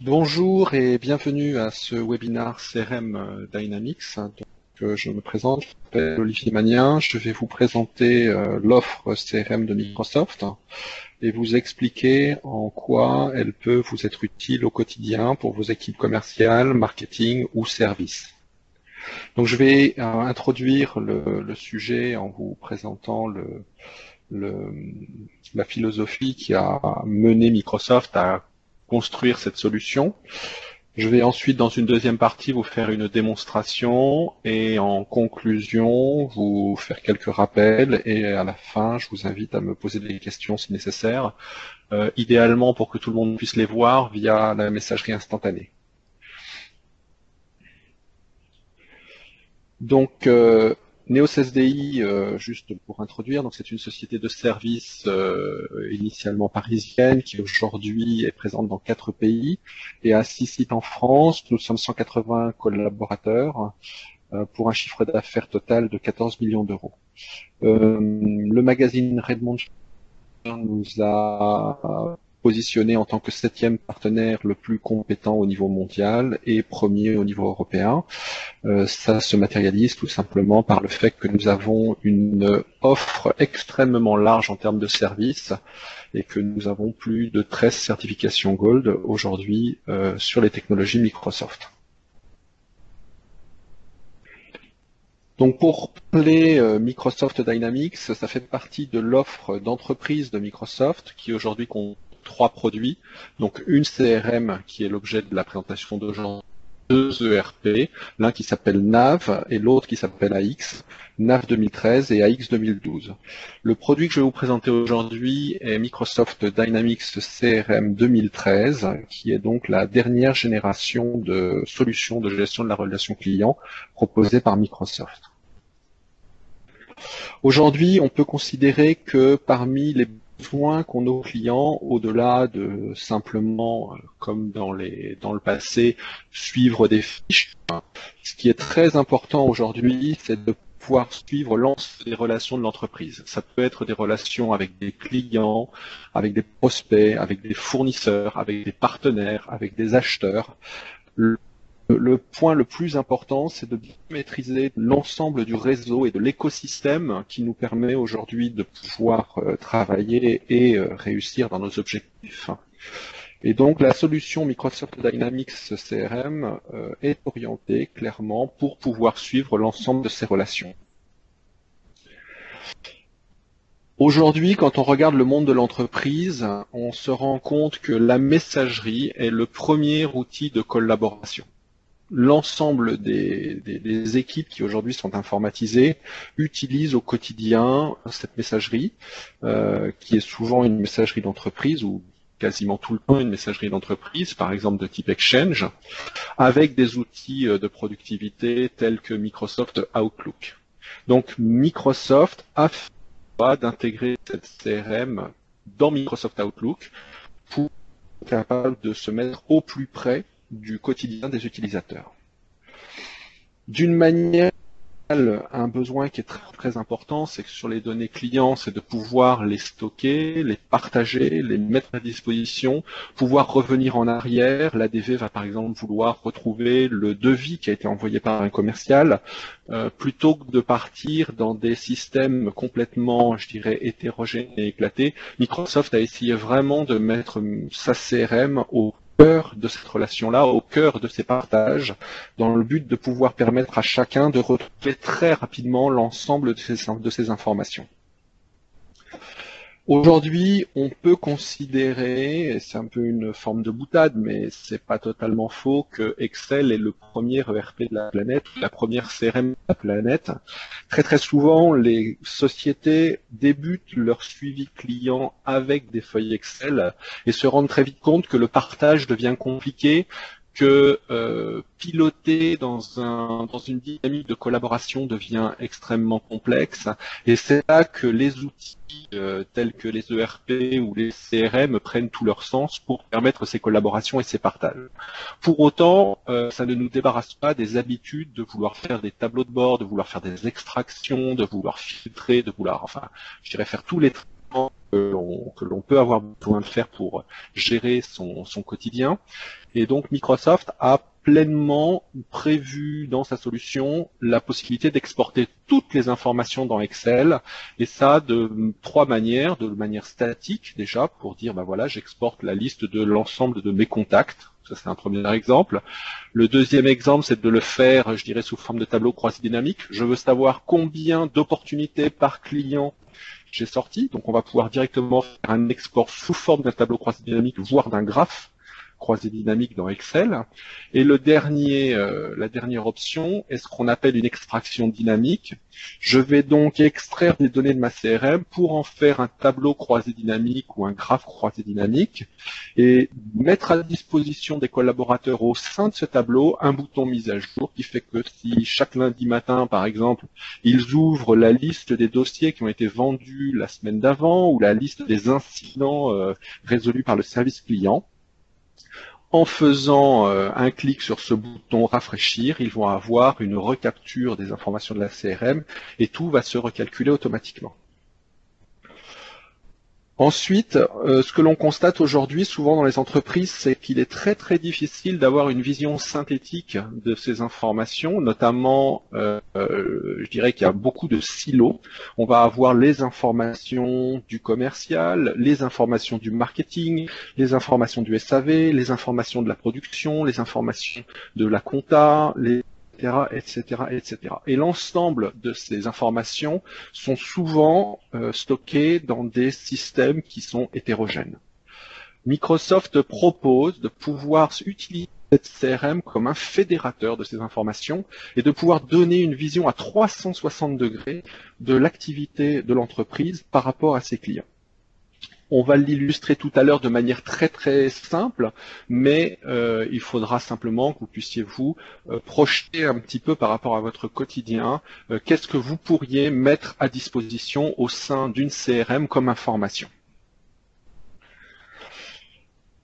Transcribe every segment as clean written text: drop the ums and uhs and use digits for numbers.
Bonjour et bienvenue à ce webinaire CRM Dynamics. Je me présente, je m'appelle Olivier Magnien, je vais vous présenter l'offre CRM de Microsoft et vous expliquer en quoi elle peut vous être utile au quotidien pour vos équipes commerciales, marketing ou services. Donc je vais introduire le sujet en vous présentant la philosophie qui a mené Microsoft à construire cette solution. Je vais ensuite, dans une deuxième partie, vous faire une démonstration et en conclusion, vous faire quelques rappels et à la fin, je vous invite à me poser des questions si nécessaire, idéalement pour que tout le monde puisse les voir via la messagerie instantanée. Donc, Neos SDI, juste pour introduire, donc c'est une société de services initialement parisienne qui aujourd'hui est présente dans 4 pays et a 6 sites en France. Nous sommes 180 collaborateurs pour un chiffre d'affaires total de 14 millions d'euros. Le magazine Redmond nous a positionné en tant que 7e partenaire le plus compétent au niveau mondial et premier au niveau européen. Ça se matérialise tout simplement par le fait que nous avons une offre extrêmement large en termes de services et que nous avons plus de 13 certifications Gold aujourd'hui sur les technologies Microsoft. Donc pour parler Microsoft Dynamics, ça fait partie de l'offre d'entreprise de Microsoft qui aujourd'hui compte 3 produits. Donc une CRM qui est l'objet de la présentation d'aujourd'hui, 2 ERP, l'un qui s'appelle NAV et l'autre qui s'appelle AX, NAV 2013 et AX 2012. Le produit que je vais vous présenter aujourd'hui est Microsoft Dynamics CRM 2013, qui est donc la dernière génération de solutions de gestion de la relation client proposée par Microsoft. Aujourd'hui, on peut considérer que parmi les besoins qu'ont nos clients, au-delà de simplement, comme dans le passé, suivre des fiches, ce qui est très important aujourd'hui, c'est de pouvoir suivre l'ensemble des relations de l'entreprise. Ça peut être des relations avec des clients, avec des prospects, avec des fournisseurs, avec des partenaires, avec des acheteurs. Le point le plus important, c'est de maîtriser l'ensemble du réseau et de l'écosystème qui nous permet aujourd'hui de pouvoir travailler et réussir dans nos objectifs. Et donc la solution Microsoft Dynamics CRM est orientée clairement pour pouvoir suivre l'ensemble de ces relations. Aujourd'hui, quand on regarde le monde de l'entreprise, on se rend compte que la messagerie est le premier outil de collaboration. L'ensemble des équipes qui aujourd'hui sont informatisées utilisent au quotidien cette messagerie, qui est souvent une messagerie d'entreprise ou quasiment tout le temps une messagerie d'entreprise, par exemple de type Exchange, avec des outils de productivité tels que Microsoft Outlook. Donc Microsoft a fait le choix d'intégrer cette CRM dans Microsoft Outlook pour être capable de se mettre au plus près du quotidien des utilisateurs. D'une manière, un besoin qui est très, très important, c'est que sur les données clients, c'est de pouvoir les stocker, les partager, les mettre à disposition, pouvoir revenir en arrière. L'ADV va par exemple vouloir retrouver le devis qui a été envoyé par un commercial, plutôt que de partir dans des systèmes complètement, je dirais, hétérogènes et éclatés. Microsoft a essayé vraiment de mettre sa CRM au cœur de cette relation-là, au cœur de ces partages, dans le but de pouvoir permettre à chacun de retrouver très rapidement l'ensemble de ces informations. Aujourd'hui, on peut considérer, et c'est un peu une forme de boutade, mais c'est pas totalement faux, que Excel est le premier ERP de la planète, la première CRM de la planète. Très très souvent, les sociétés débutent leur suivi client avec des feuilles Excel et se rendent très vite compte que le partage devient compliqué, que piloter dans une dynamique de collaboration devient extrêmement complexe, et c'est là que les outils tels que les ERP ou les CRM prennent tout leur sens pour permettre ces collaborations et ces partages. Pour autant, ça ne nous débarrasse pas des habitudes de vouloir faire des tableaux de bord, de vouloir faire des extractions, de vouloir filtrer, de vouloir, enfin, je dirais faire tous les traitements que l'on peut avoir besoin de faire pour gérer son quotidien. Et donc Microsoft a pleinement prévu dans sa solution la possibilité d'exporter toutes les informations dans Excel, et ça de trois manières. De manière statique déjà, pour dire ben voilà, j'exporte la liste de l'ensemble de mes contacts. Ça, c'est un premier exemple. Le deuxième exemple, c'est de le faire, je dirais, sous forme de tableau croisé dynamique. Je veux savoir combien d'opportunités par client j'ai sorti. Donc, on va pouvoir directement faire un export sous forme d'un tableau croisé dynamique, voire d'un graphe croisé dynamique dans Excel. Et la dernière option est ce qu'on appelle une extraction dynamique. Je vais donc extraire des données de ma CRM pour en faire un tableau croisé dynamique ou un graphe croisé dynamique et mettre à disposition des collaborateurs au sein de ce tableau un bouton mise à jour qui fait que si chaque lundi matin, par exemple, ils ouvrent la liste des dossiers qui ont été vendus la semaine d'avant ou la liste des incidents résolus par le service client, en faisant un clic sur ce bouton rafraîchir, ils vont avoir une recapture des informations de la CRM et tout va se recalculer automatiquement. Ensuite, ce que l'on constate aujourd'hui souvent dans les entreprises, c'est qu'il est très très difficile d'avoir une vision synthétique de ces informations, notamment, je dirais qu'il y a beaucoup de silos. On va avoir les informations du commercial, les informations du marketing, les informations du SAV, les informations de la production, les informations de la compta, etc. Et l'ensemble de ces informations sont souvent stockées dans des systèmes qui sont hétérogènes. Microsoft propose de pouvoir utiliser cette CRM comme un fédérateur de ces informations et de pouvoir donner une vision à 360 degrés de l'activité de l'entreprise par rapport à ses clients. On va l'illustrer tout à l'heure de manière très très simple, mais il faudra simplement que vous puissiez vous projeter un petit peu par rapport à votre quotidien. Qu'est-ce que vous pourriez mettre à disposition au sein d'une CRM comme information?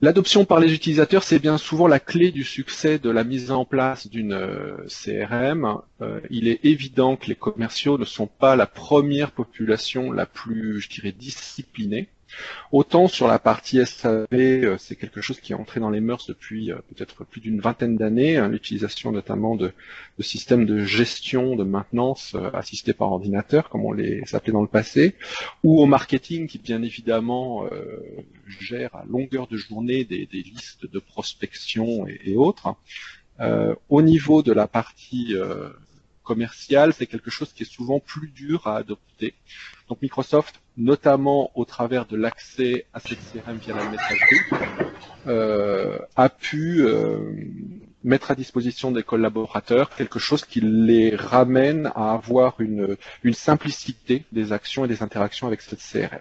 L'adoption par les utilisateurs, c'est bien souvent la clé du succès de la mise en place d'une CRM. Il est évident que les commerciaux ne sont pas la première population la plus, je dirais, disciplinée. Autant sur la partie SAV, c'est quelque chose qui est entré dans les mœurs depuis peut-être plus d'une vingtaine d'années, l'utilisation notamment de systèmes de gestion, de maintenance assistés par ordinateur, comme on les appelait dans le passé, ou au marketing qui bien évidemment gère à longueur de journée des listes de prospection et autres. Au niveau de la partie commerciale, c'est quelque chose qui est souvent plus dur à adopter. Donc Microsoft, notamment au travers de l'accès à cette CRM via la messagerie, a pu mettre à disposition des collaborateurs quelque chose qui les ramène à avoir une simplicité des actions et des interactions avec cette CRM.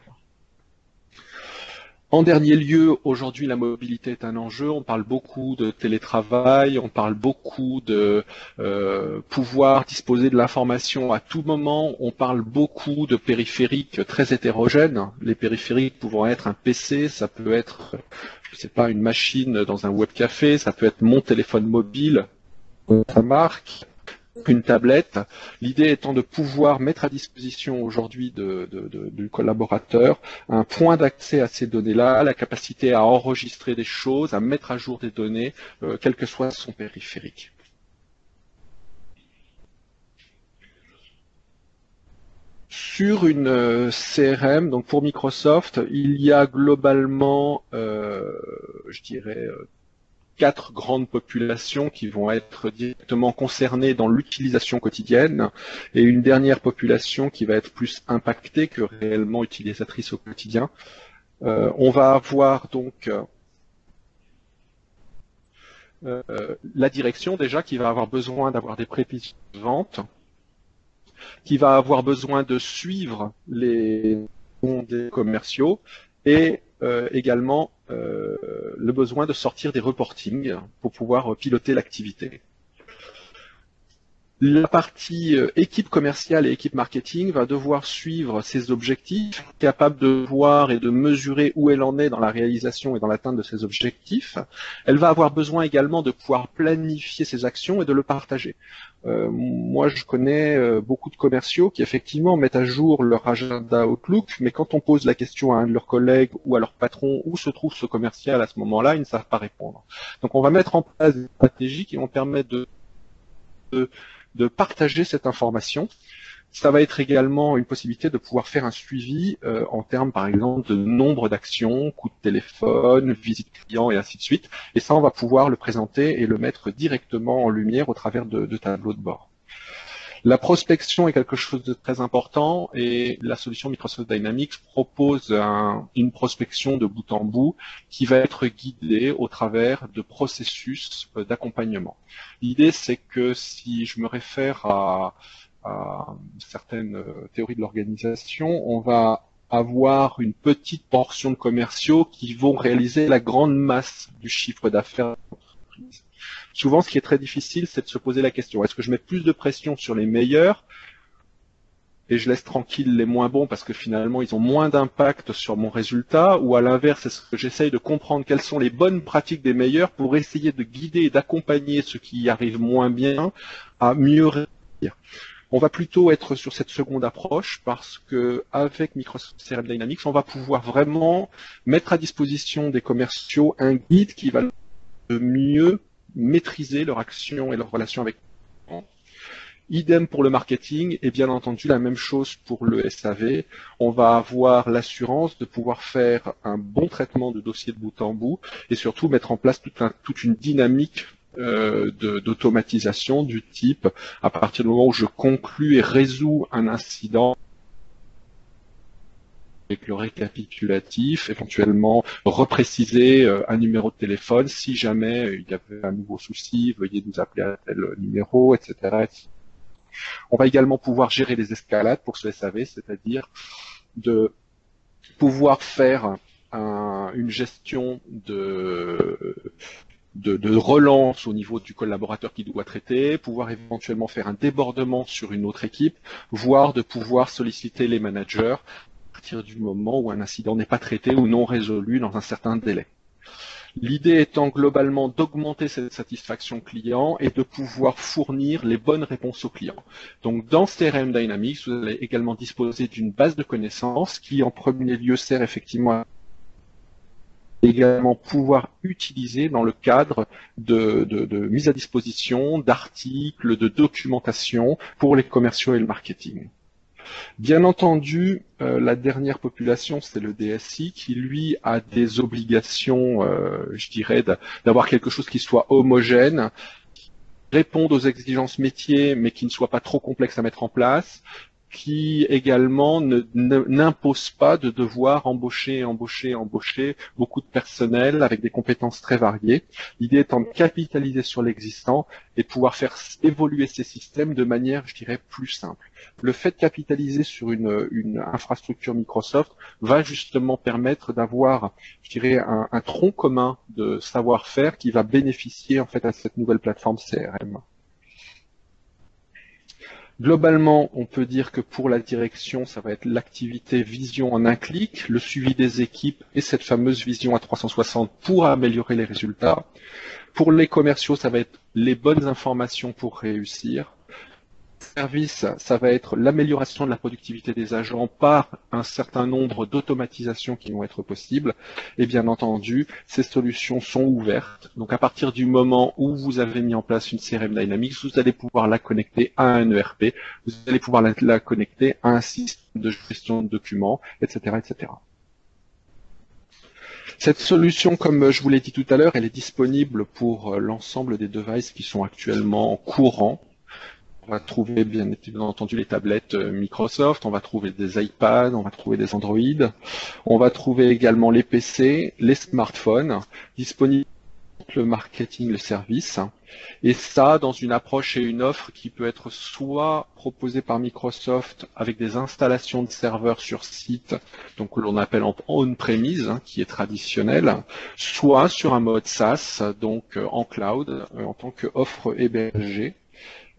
En dernier lieu, aujourd'hui, la mobilité est un enjeu. On parle beaucoup de télétravail, on parle beaucoup de pouvoir disposer de l'information à tout moment. On parle beaucoup de périphériques très hétérogènes. Les périphériques pouvant être un PC, ça peut être, je sais pas, une machine dans un webcafé, ça peut être mon téléphone mobile, sa marque, une tablette. L'idée étant de pouvoir mettre à disposition aujourd'hui du collaborateur un point d'accès à ces données-là, la capacité à enregistrer des choses, à mettre à jour des données, quel que soit son périphérique. Sur une CRM, donc pour Microsoft, il y a globalement, je dirais, 4 grandes populations qui vont être directement concernées dans l'utilisation quotidienne et une dernière population qui va être plus impactée que réellement utilisatrice au quotidien. On va avoir donc la direction déjà qui va avoir besoin d'avoir des prévisions de vente, qui va avoir besoin de suivre les des commerciaux et également le besoin de sortir des reportings pour pouvoir piloter l'activité. La partie équipe commerciale et équipe marketing va devoir suivre ses objectifs, capable de voir et de mesurer où elle en est dans la réalisation et dans l'atteinte de ses objectifs. Elle va avoir besoin également de pouvoir planifier ses actions et de le partager. Moi, je connais beaucoup de commerciaux qui effectivement mettent à jour leur agenda Outlook, mais quand on pose la question à un de leurs collègues ou à leur patron où se trouve ce commercial à ce moment-là, ils ne savent pas répondre. Donc on va mettre en place des stratégies qui vont permettre de partager cette information. Ça va être également une possibilité de pouvoir faire un suivi en termes, par exemple, de nombre d'actions, coûts de téléphone, visite client et ainsi de suite. Et ça, on va pouvoir le présenter et le mettre directement en lumière au travers de tableaux de bord. La prospection est quelque chose de très important et la solution Microsoft Dynamics propose une prospection de bout en bout qui va être guidée au travers de processus d'accompagnement. L'idée, c'est que si je me réfère à certaines théories de l'organisation, on va avoir une petite portion de commerciaux qui vont réaliser la grande masse du chiffre d'affaires de l'entreprise. Souvent, ce qui est très difficile, c'est de se poser la question, est-ce que je mets plus de pression sur les meilleurs et je laisse tranquille les moins bons parce que finalement, ils ont moins d'impact sur mon résultat, ou à l'inverse, est-ce que j'essaye de comprendre quelles sont les bonnes pratiques des meilleurs pour essayer de guider et d'accompagner ceux qui y arrivent moins bien à mieux réussir. On va plutôt être sur cette seconde approche parce que avec Microsoft CRM Dynamics, on va pouvoir vraiment mettre à disposition des commerciaux un guide qui va mieux maîtriser leur action et leur relation avec les clients. Idem pour le marketing et bien entendu la même chose pour le SAV. On va avoir l'assurance de pouvoir faire un bon traitement de dossier de bout en bout et surtout mettre en place toute une dynamique d'automatisation du type à partir du moment où je conclus et résous un incident avec le récapitulatif, éventuellement repréciser un numéro de téléphone si jamais il y avait un nouveau souci, veuillez nous appeler à tel numéro, etc. On va également pouvoir gérer les escalades pour ce SAV, c'est-à-dire de pouvoir faire une gestion de relance au niveau du collaborateur qui doit traiter, pouvoir éventuellement faire un débordement sur une autre équipe, voire de pouvoir solliciter les managers à partir du moment où un incident n'est pas traité ou non résolu dans un certain délai. L'idée étant globalement d'augmenter cette satisfaction client et de pouvoir fournir les bonnes réponses aux clients. Donc dans CRM Dynamics, vous allez également disposer d'une base de connaissances qui en premier lieu sert effectivement à également pouvoir utiliser dans le cadre de mise à disposition d'articles, de documentation pour les commerciaux et le marketing. Bien entendu, la dernière population, c'est le DSI qui, lui, a des obligations, je dirais, d'avoir quelque chose qui soit homogène, qui réponde aux exigences métiers, mais qui ne soit pas trop complexe à mettre en place, qui également n'impose pas de devoir embaucher beaucoup de personnel avec des compétences très variées. L'idée étant de capitaliser sur l'existant et de pouvoir faire évoluer ces systèmes de manière, je dirais, plus simple. Le fait de capitaliser sur une infrastructure Microsoft va justement permettre d'avoir, je dirais, un tronc commun de savoir-faire qui va bénéficier en fait à cette nouvelle plateforme CRM. Globalement, on peut dire que pour la direction, ça va être l'activité vision en un clic, le suivi des équipes et cette fameuse vision à 360 pour améliorer les résultats. Pour les commerciaux, ça va être les bonnes informations pour réussir. Service, ça va être l'amélioration de la productivité des agents par un certain nombre d'automatisations qui vont être possibles. Et bien entendu, ces solutions sont ouvertes. Donc à partir du moment où vous avez mis en place une CRM Dynamics, vous allez pouvoir la connecter à un ERP, vous allez pouvoir la connecter à un système de gestion de documents, etc., etc. Cette solution, comme je vous l'ai dit tout à l'heure, elle est disponible pour l'ensemble des devices qui sont actuellement courants. On va trouver bien entendu les tablettes Microsoft, on va trouver des iPads, on va trouver des Android, on va trouver également les PC, les smartphones, disponibles le marketing, le service, et ça dans une approche et une offre qui peut être soit proposée par Microsoft avec des installations de serveurs sur site, donc que l'on appelle en on-premise, qui est traditionnel, soit sur un mode SaaS, donc en cloud, en tant qu'offre hébergée.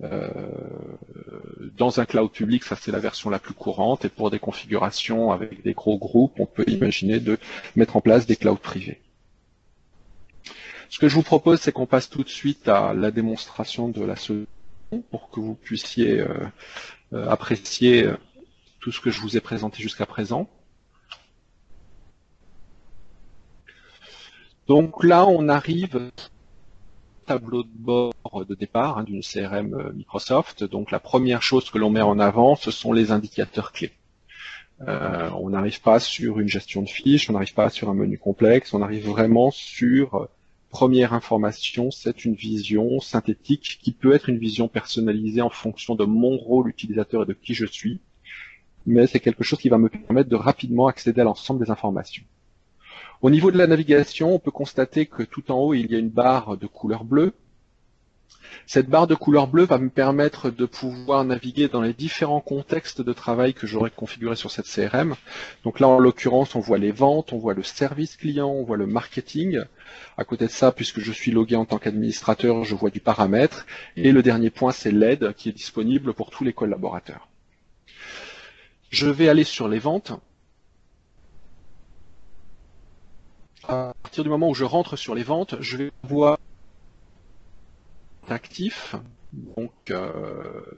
Dans un cloud public, ça c'est la version la plus courante, et pour des configurations avec des gros groupes, on peut imaginer de mettre en place des clouds privés. Ce que je vous propose, c'est qu'on passe tout de suite à la démonstration de la solution pour que vous puissiez apprécier tout ce que je vous ai présenté jusqu'à présent. Donc là, on arrive au tableau de bord de départ d'une CRM Microsoft. Donc la première chose que l'on met en avant, ce sont les indicateurs clés. On n'arrive pas sur une gestion de fiches, on n'arrive pas sur un menu complexe, on arrive vraiment sur première information, c'est une vision synthétique qui peut être une vision personnalisée en fonction de mon rôle utilisateur et de qui je suis, mais c'est quelque chose qui va me permettre de rapidement accéder à l'ensemble des informations. Au niveau de la navigation, on peut constater que tout en haut, il y a une barre de couleur bleue. Cette barre de couleur bleue va me permettre de pouvoir naviguer dans les différents contextes de travail que j'aurais configurés sur cette CRM. Donc là, en l'occurrence, on voit les ventes, on voit le service client, on voit le marketing. À côté de ça, puisque je suis logué en tant qu'administrateur, je vois du paramètre. Et le dernier point, c'est l'aide qui est disponible pour tous les collaborateurs. Je vais aller sur les ventes. À partir du moment où je rentre sur les ventes, je vais voir actif. Donc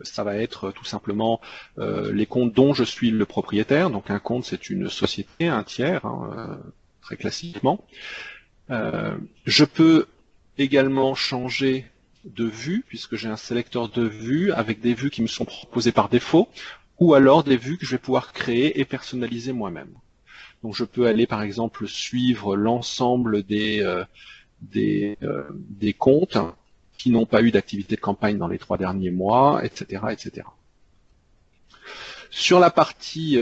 ça va être tout simplement les comptes dont je suis le propriétaire. Donc un compte, c'est une société, un tiers, très classiquement. Je peux également changer de vue, puisque j'ai un sélecteur de vues avec des vues qui me sont proposées par défaut, ou alors des vues que je vais pouvoir créer et personnaliser moi-même. Donc je peux aller par exemple suivre l'ensemble des comptes qui n'ont pas eu d'activité de campagne dans les 3 derniers mois, etc., etc. Sur la partie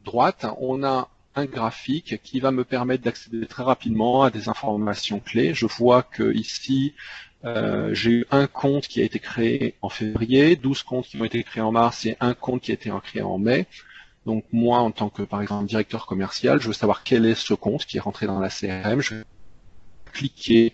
droite, on a un graphique qui va me permettre d'accéder très rapidement à des informations clés. Je vois que ici, j'ai eu un compte qui a été créé en février, 12 comptes qui ont été créés en mars et un compte qui a été créé en mai. Donc moi, en tant que, par exemple, directeur commercial, je veux savoir quel est ce compte qui est rentré dans la CRM. Je vais cliquer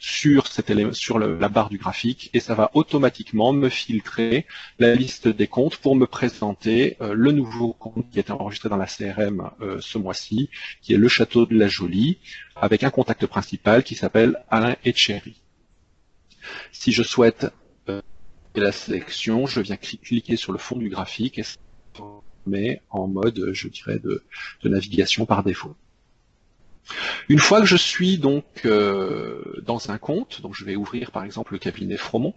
sur la barre du graphique et ça va automatiquement me filtrer la liste des comptes pour me présenter le nouveau compte qui a été enregistré dans la CRM ce mois-ci, qui est le Château de la Jolie, avec un contact principal qui s'appelle Alain Etchery. Si je souhaite la sélection, je viens cliquer sur le fond du graphique et ça me met en mode, je dirais, de navigation par défaut. Une fois que je suis donc dans un compte, donc je vais ouvrir par exemple le cabinet Fromont.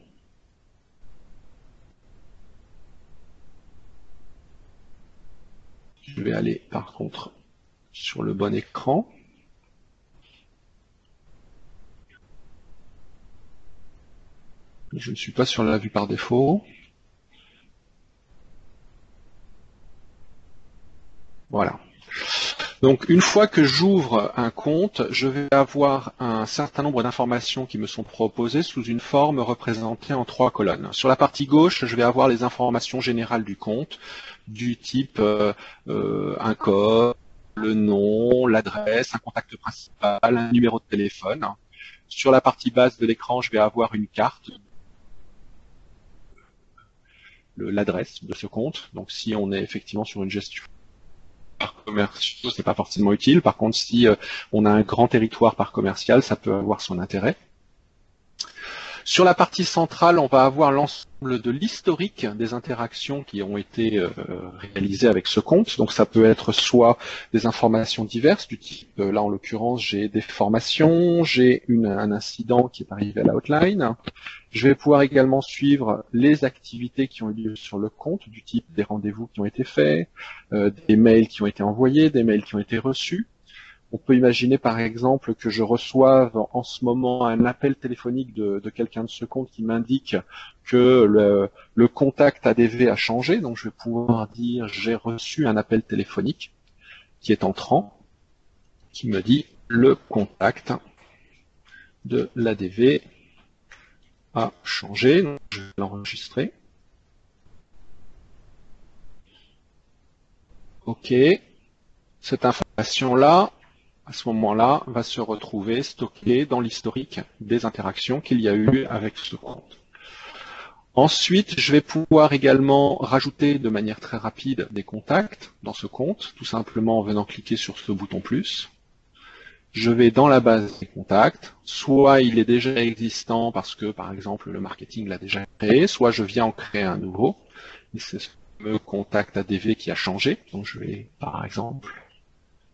Je vais aller par contre sur le bon écran. Je ne suis pas sur la vue par défaut. Voilà. Donc une fois que j'ouvre un compte, je vais avoir un certain nombre d'informations qui me sont proposées sous une forme représentée en 3 colonnes. Sur la partie gauche, je vais avoir les informations générales du compte, du type un code, le nom, l'adresse, un contact principal, un numéro de téléphone. Sur la partie basse de l'écran, je vais avoir une carte, l'adresse de ce compte. Donc si on est effectivement sur une gestion par commerciaux, c'est pas forcément utile. Par contre, si on a un grand territoire par commercial, ça peut avoir son intérêt. Sur la partie centrale, on va avoir l'ensemble de l'historique des interactions qui ont été réalisées avec ce compte. Donc ça peut être soit des informations diverses, du type, là en l'occurrence, j'ai des formations, j'ai un incident qui est arrivé à la hotline. Je vais pouvoir également suivre les activités qui ont eu lieu sur le compte, du type des rendez-vous qui ont été faits, des mails qui ont été envoyés, des mails qui ont été reçus. On peut imaginer par exemple que je reçoive en ce moment un appel téléphonique de quelqu'un de ce compte qui m'indique que le contact ADV a changé. Donc je vais pouvoir dire j'ai reçu un appel téléphonique qui est entrant, qui me dit le contact de l'ADV a changé. Donc je vais l'enregistrer. OK. Cette information-là, à ce moment-là, va se retrouver stockée dans l'historique des interactions qu'il y a eu avec ce compte. Ensuite, je vais pouvoir également rajouter de manière très rapide des contacts dans ce compte, tout simplement en venant cliquer sur ce bouton plus. Je vais dans la base des contacts, soit il est déjà existant parce que, par exemple, le marketing l'a déjà créé, soit je viens en créer un nouveau. Et c'est ce fameux contact ADV qui a changé. Donc je vais, par exemple,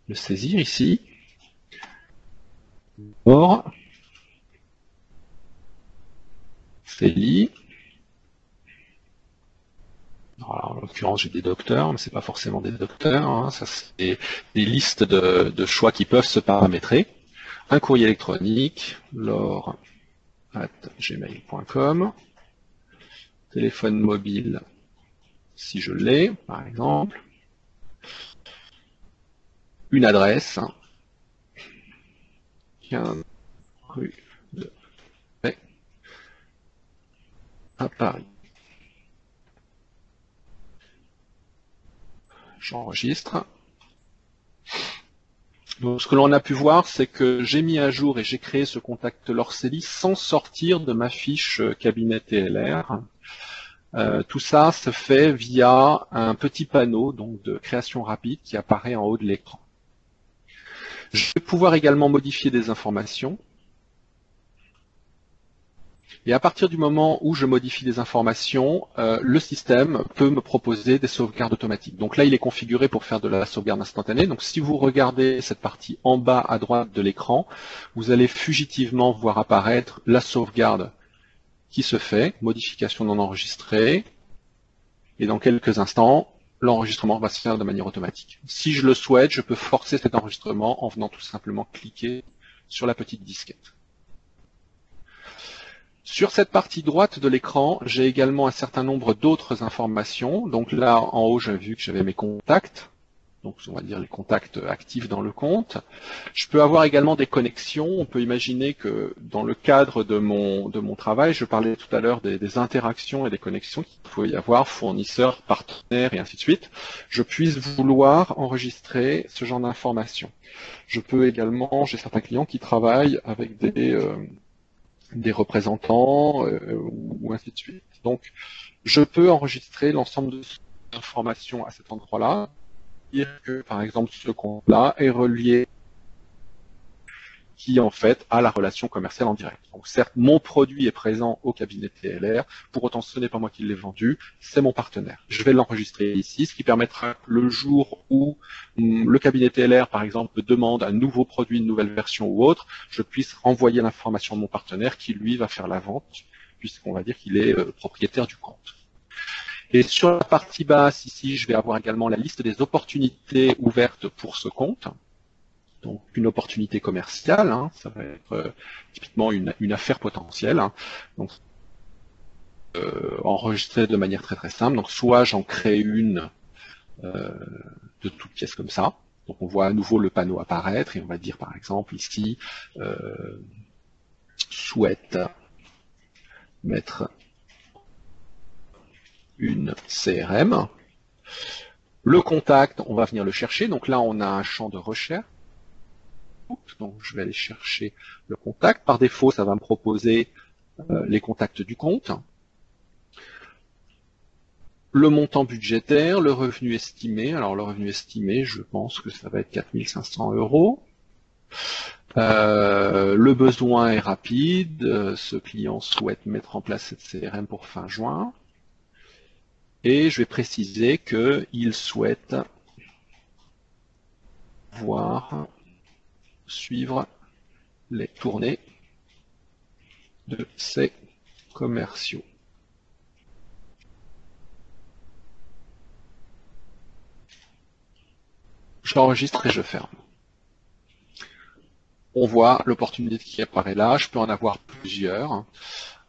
le saisir ici. Or, Célie. Alors, en l'occurrence, j'ai des docteurs, mais c'est pas forcément des docteurs. Hein. Ça, c'est des listes de choix qui peuvent se paramétrer. Un courrier électronique, laure@gmail.com. Téléphone mobile, si je l'ai, par exemple. Une adresse, 15 rue de Paix, à Paris. J'enregistre. Donc, ce que l'on a pu voir, c'est que j'ai mis à jour et j'ai créé ce contact Laure-Célie sans sortir de ma fiche cabinet TLR. Tout ça se fait via un petit panneau donc de création rapide qui apparaît en haut de l'écran. Je vais pouvoir également modifier des informations. Et à partir du moment où je modifie des informations, le système peut me proposer des sauvegardes automatiques. Donc là, il est configuré pour faire de la sauvegarde instantanée. Donc si vous regardez cette partie en bas à droite de l'écran, vous allez fugitivement voir apparaître la sauvegarde qui se fait, modification non enregistrée, et dans quelques instants, l'enregistrement va se faire de manière automatique. Si je le souhaite, je peux forcer cet enregistrement en venant tout simplement cliquer sur la petite disquette. Sur cette partie droite de l'écran, j'ai également un certain nombre d'autres informations. Donc là, en haut, j'ai vu que j'avais mes contacts. Donc, on va dire les contacts actifs dans le compte. Je peux avoir également des connexions. On peut imaginer que dans le cadre de mon travail, je parlais tout à l'heure des interactions et des connexions qu'il faut y avoir, fournisseurs, partenaires et ainsi de suite. Je puisse vouloir enregistrer ce genre d'informations. Je peux également, j'ai certains clients qui travaillent avec des représentants ou ainsi de suite. Donc, je peux enregistrer l'ensemble de ces informations à cet endroit-là, dire que, par exemple, ce compte-là est relié qui, en fait, a la relation commerciale en direct. Donc, certes, mon produit est présent au cabinet TLR, pour autant, ce n'est pas moi qui l'ai vendu, c'est mon partenaire. Je vais l'enregistrer ici, ce qui permettra que le jour où le cabinet TLR, par exemple, demande un nouveau produit, une nouvelle version ou autre, je puisse renvoyer l'information de mon partenaire qui, lui, va faire la vente, puisqu'on va dire qu'il est propriétaire du compte. Et sur la partie basse, ici, je vais avoir également la liste des opportunités ouvertes pour ce compte. Donc une opportunité commerciale, hein, ça va être typiquement une affaire potentielle. Hein. Donc enregistrée de manière très très simple. Donc soit j'en crée une de toute pièce comme ça. Donc on voit à nouveau le panneau apparaître et on va dire par exemple ici souhaite mettre une CRM. Le contact, on va venir le chercher. Donc là on a un champ de recherche. Donc je vais aller chercher le contact. Par défaut, ça va me proposer les contacts du compte. Le montant budgétaire, le revenu estimé. Alors le revenu estimé, je pense que ça va être 4 500 €. Le besoin est rapide. Ce client souhaite mettre en place cette CRM pour fin juin. Et je vais préciser qu'il souhaite suivre les tournées de ses commerciaux. J'enregistre et je ferme. On voit l'opportunité qui apparaît là, je peux en avoir plusieurs.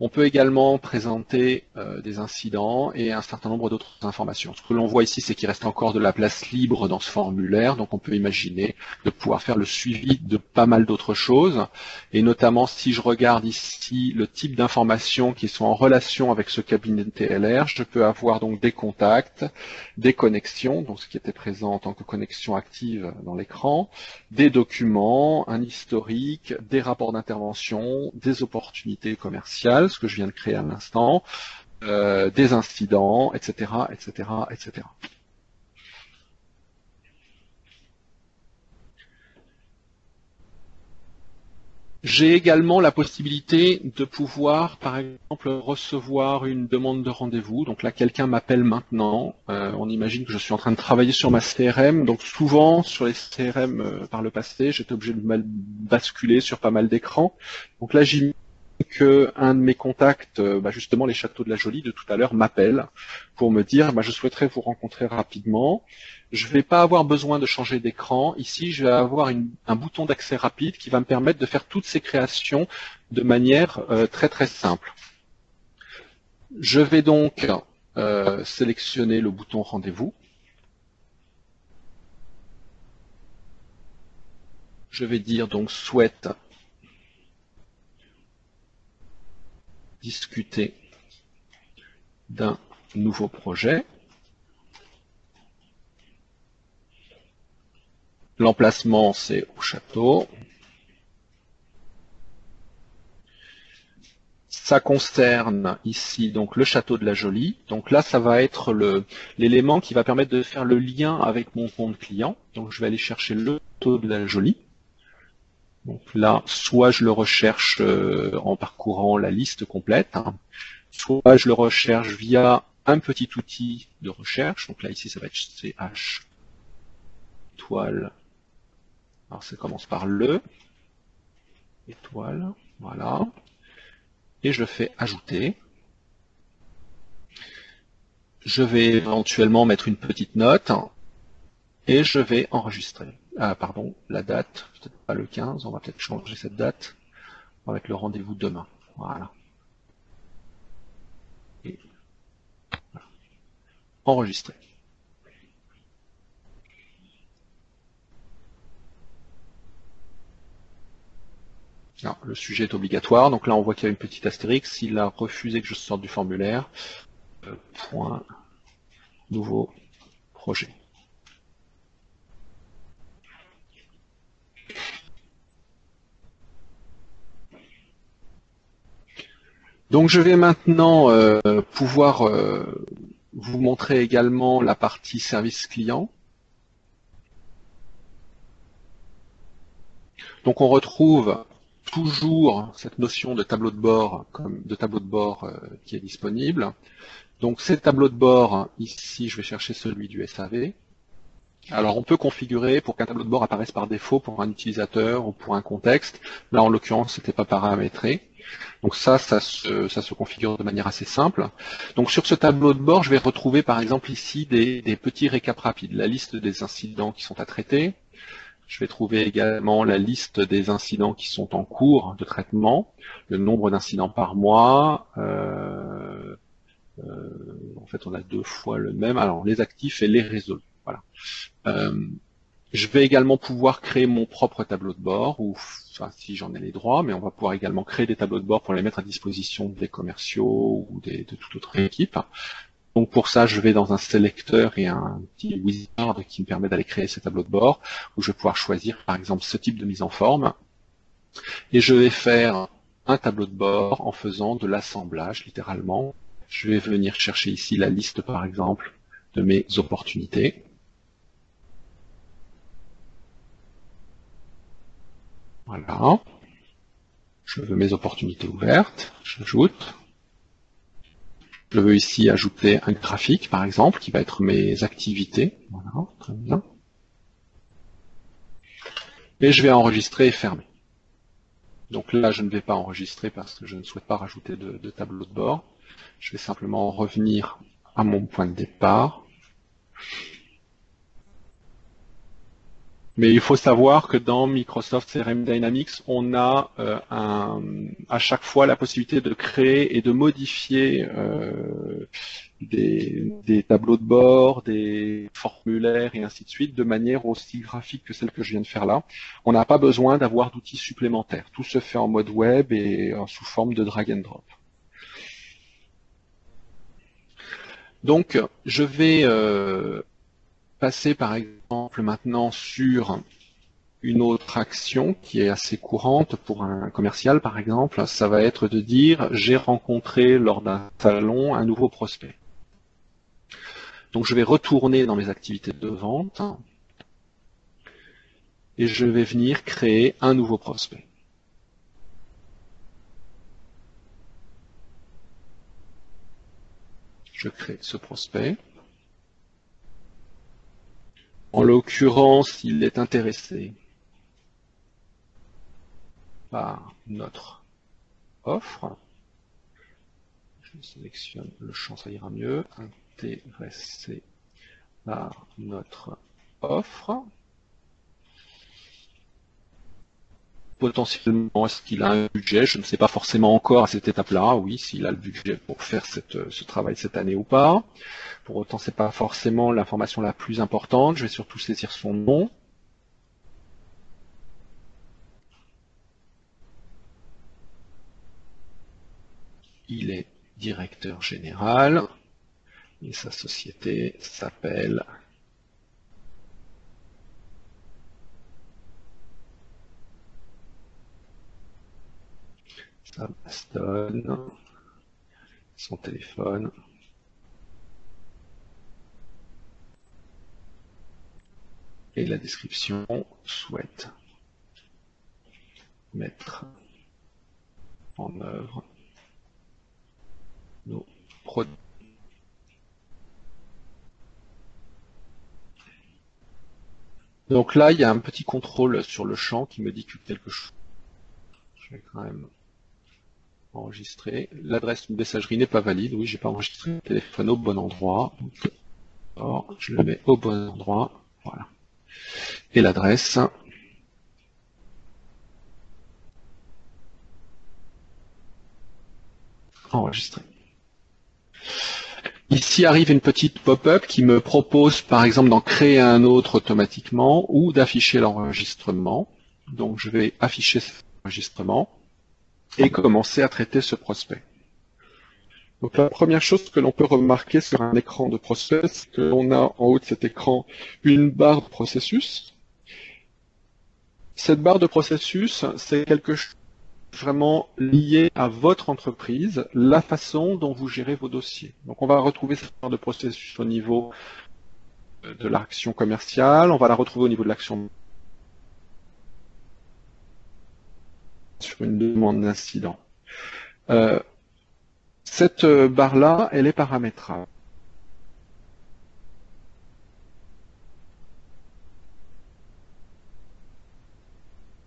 On peut également présenter des incidents et un certain nombre d'autres informations. Ce que l'on voit ici, c'est qu'il reste encore de la place libre dans ce formulaire, donc on peut imaginer de pouvoir faire le suivi de pas mal d'autres choses, et notamment si je regarde ici le type d'informations qui sont en relation avec ce cabinet de TLR, je peux avoir donc des contacts, des connexions, donc ce qui était présent en tant que connexion active dans l'écran, des documents, un historique, des rapports d'intervention, des opportunités commerciales, ce que je viens de créer à l'instant, des incidents, etc., etc., etc. J'ai également la possibilité de pouvoir, par exemple, recevoir une demande de rendez-vous. Donc là, quelqu'un m'appelle maintenant. On imagine que je suis en train de travailler sur ma CRM. Donc souvent, sur les CRM par le passé, j'étais obligé de basculer sur pas mal d'écrans. Donc là, j'ai mis que un de mes contacts, justement les Châteaux de la Jolie de tout à l'heure, m'appelle pour me dire je souhaiterais vous rencontrer rapidement. Je ne vais pas avoir besoin de changer d'écran. Ici, je vais avoir un bouton d'accès rapide qui va me permettre de faire toutes ces créations de manière très très simple. Je vais donc sélectionner le bouton rendez-vous. Je vais dire donc souhaite discuter d'un nouveau projet. L'emplacement, c'est au château. Ça concerne ici donc le château de la Jolie. Donc là, ça va être l'élément qui va permettre de faire le lien avec mon compte client. Donc je vais aller chercher le château de la Jolie. Donc là, soit je le recherche en parcourant la liste complète, soit je le recherche via un petit outil de recherche. Donc là, ici, ça va être CH étoile. Alors ça commence par le étoile. Voilà. Et je fais ajouter. Je vais éventuellement mettre une petite note et je vais enregistrer. Ah, pardon, la date, peut-être pas le 15, on va peut-être changer cette date. On va mettre le rendez-vous demain. Voilà. Et voilà. Enregistrer. Alors, le sujet est obligatoire, donc là on voit qu'il y a une petite astérix. S'il a refusé que je sorte du formulaire, point nouveau projet. Donc je vais maintenant pouvoir vous montrer également la partie service client. Donc on retrouve toujours cette notion de tableau de bord qui est disponible. Donc ces tableaux de bord, ici je vais chercher celui du SAV. Alors on peut configurer pour qu'un tableau de bord apparaisse par défaut pour un utilisateur ou pour un contexte. Là en l'occurrence c'était pas paramétré. Donc ça se configure de manière assez simple. Donc sur ce tableau de bord, je vais retrouver par exemple ici des petits récaps rapides, la liste des incidents qui sont à traiter. Je vais trouver également la liste des incidents qui sont en cours de traitement, le nombre d'incidents par mois. En fait, on a deux fois le même. Alors, les actifs et les résolus. Voilà. Je vais également pouvoir créer mon propre tableau de bord, ou enfin, si j'en ai les droits, mais on va pouvoir également créer des tableaux de bord pour les mettre à disposition des commerciaux ou de toute autre équipe. Donc pour ça, je vais dans un sélecteur et un petit wizard qui me permet d'aller créer ces tableaux de bord, où je vais pouvoir choisir par exemple ce type de mise en forme. Et je vais faire un tableau de bord en faisant de l'assemblage, littéralement. Je vais venir chercher ici la liste par exemple de mes opportunités. Voilà. Je veux mes opportunités ouvertes, j'ajoute. Je veux ici ajouter un graphique, par exemple, qui va être mes activités. Voilà, très bien. Et je vais enregistrer et fermer. Donc là, je ne vais pas enregistrer parce que je ne souhaite pas rajouter de tableau de bord. Je vais simplement revenir à mon point de départ. Mais il faut savoir que dans Microsoft CRM Dynamics, on a à chaque fois la possibilité de créer et de modifier des tableaux de bord, des formulaires et ainsi de suite, de manière aussi graphique que celle que je viens de faire là. On n'a pas besoin d'avoir d'outils supplémentaires. Tout se fait en mode web et sous forme de drag and drop. Donc, je vais passer par exemple maintenant sur Une autre action qui est assez courante pour un commercial, par exemple, ça va être de dire « j'ai rencontré lors d'un salon un nouveau prospect ». Donc je vais retourner dans mes activités de vente et je vais venir créer un nouveau prospect. Je crée ce prospect. En l'occurrence, il est intéressé par notre offre. Je sélectionne le champ, ça ira mieux. Intéressé par notre offre. Potentiellement, est-ce qu'il a un budget? Je ne sais pas forcément encore à cette étape-là. Oui, s'il a le budget pour faire ce travail cette année ou pas. Pour autant, c'est pas forcément l'information la plus importante. Je vais surtout saisir son nom. Il est directeur général et sa société s'appelle Sam Aston, son téléphone. Et la description souhaite mettre en œuvre nos produits. Donc là, il y a un petit contrôle sur le champ qui me dit que quelque chose. Je vais quand même enregistrer. L'adresse de messagerie n'est pas valide. Oui, j'ai pas enregistré le téléphone au bon endroit. Donc, alors, je le mets au bon endroit. Voilà. Et l'adresse. Enregistré. Ici arrive une petite pop-up qui me propose par exemple d'en créer un autre automatiquement ou d'afficher l'enregistrement. Donc je vais afficher cet enregistrement et commencer à traiter ce prospect. Donc la première chose que l'on peut remarquer sur un écran de prospect, c'est que l'on a en haut de cet écran une barre de processus. Cette barre de processus, c'est quelque chose vraiment lié à votre entreprise, la façon dont vous gérez vos dossiers. Donc on va retrouver cette barre de processus au niveau de l'action commerciale, on va la retrouver au niveau de l'action sur une demande d'incident. Cette barre-là, elle est paramétrable.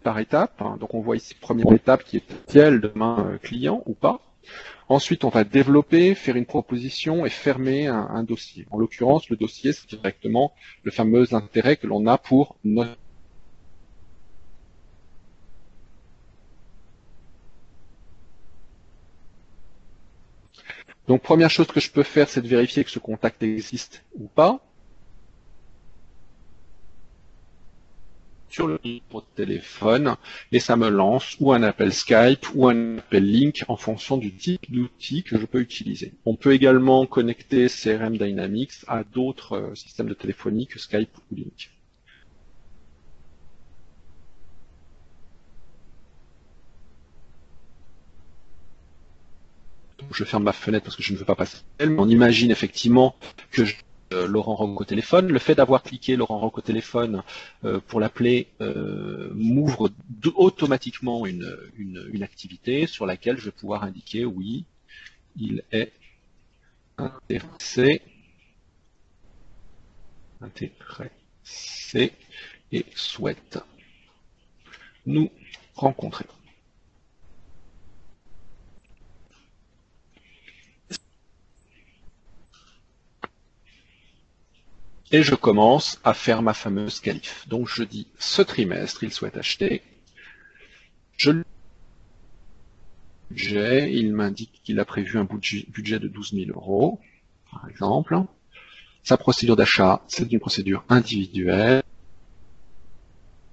Par étape, hein. Donc on voit ici première étape qui est-elle demain client ou pas. Ensuite, on va développer, faire une proposition et fermer un dossier. En l'occurrence, le dossier, c'est directement le fameux intérêt que l'on a pour notre. Donc, première chose que je peux faire, c'est de vérifier que ce contact existe ou pas. Sur le numéro de téléphone, et ça me lance ou un appel Skype ou un appel Link en fonction du type d'outil que je peux utiliser. On peut également connecter CRM Dynamics à d'autres systèmes de téléphonie que Skype ou Link. Donc, je ferme ma fenêtre parce que je ne veux pas passer. Mais on imagine effectivement que Laurent Roch au téléphone. Le fait d'avoir cliqué Laurent Roch au téléphone pour l'appeler m'ouvre automatiquement une activité sur laquelle je vais pouvoir indiquer oui, il est intéressé et souhaite nous rencontrer. Et je commence à faire ma fameuse qualif. Donc je dis ce trimestre, il souhaite acheter. Je le budget, il m'indique qu'il a prévu un budget de 12 000 euros, par exemple. Sa procédure d'achat, c'est une procédure individuelle.